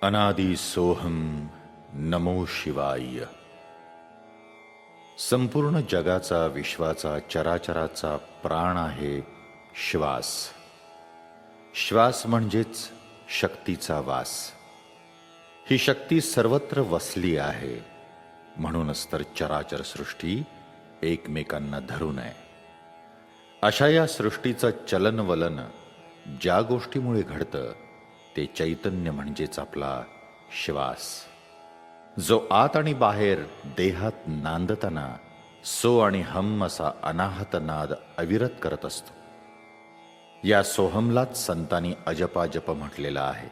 अनादि सोहम नमो शिवाय। संपूर्ण जगाचा विश्वाचा चराचराचा प्राण आहे श्वास। श्वास म्हणजेच शक्तीचा वास। ही शक्ती सर्वत्र वसली आहे, म्हणूनच तर चराचर सृष्टी एकमेकांना धरून आहे। अशा या सृष्टीचं चलनवलन ज्या गोष्टीमुळे घडतं ते चैतन्य म्हणजेच आपला श्वास, जो आत आणि बाहेर देहात नांदताना सो आणि हम असा अनाहत नाद अविरत करत असतो। या सोहमलाच संतांनी अजपाजप म्हटलेला आहे।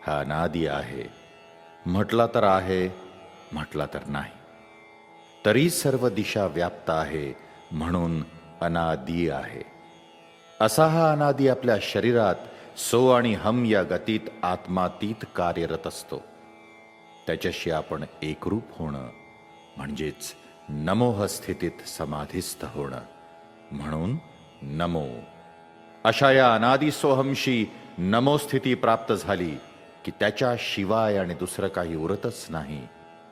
हा अनादि आहे, म्हटला तर आहे, म्हटला तर नाही, तरी सर्व दिशा व्याप्त आहे, म्हणून अनादि आहे। असा हा अनादि आपल्या शरीरात सो आणि हम या गतीत आत्मातीत कार्यरत असतो। त्याच्याशी आपण एकरूप होणं म्हणजेच नमोह स्थितीत समाधिस्थ होणं, म्हणून नमो। अशा या अनादि सोहमशी नमो स्थिती प्राप्त झाली की त्याच्या शिवाय आणि दुसरं काही उरतच नाही,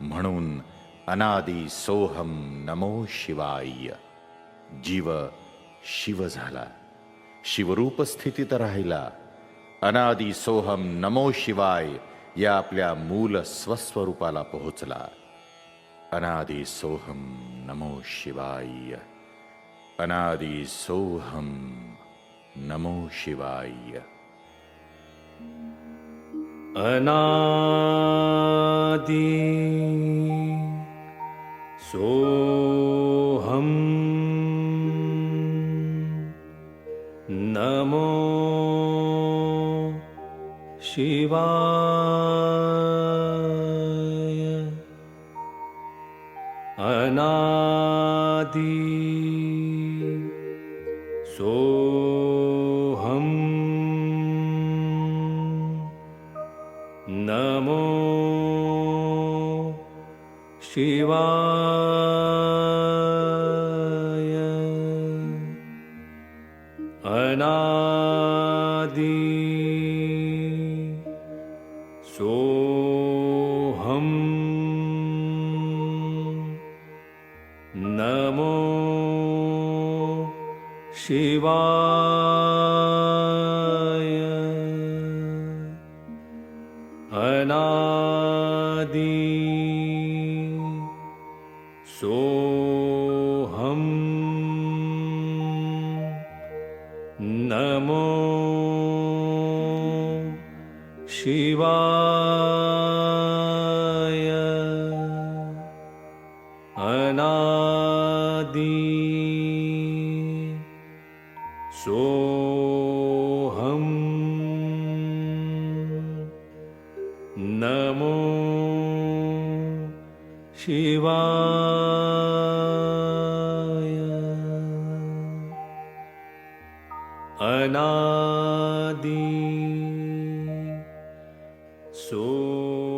म्हणून अनादि सोहम नमो शिवाय। जीव शिव झाला, शिवरूप स्थितीत राहिला। अनादि सोहम नमो शिवाय या आपल्या मूल स्वस्वरूपाला पोहोचला। अनादि सोहम नमो शिवाय। अनादि सोहम नमो शिवाय। अनादि सोहम नमो शिवाय। अनादि सोहम नमो शिवाय। अनादि सोहम नमो शिवाय। अनादि सोहम नमो शिवाय। अनादि सोहम नमो शिवाय। अनादि सोहम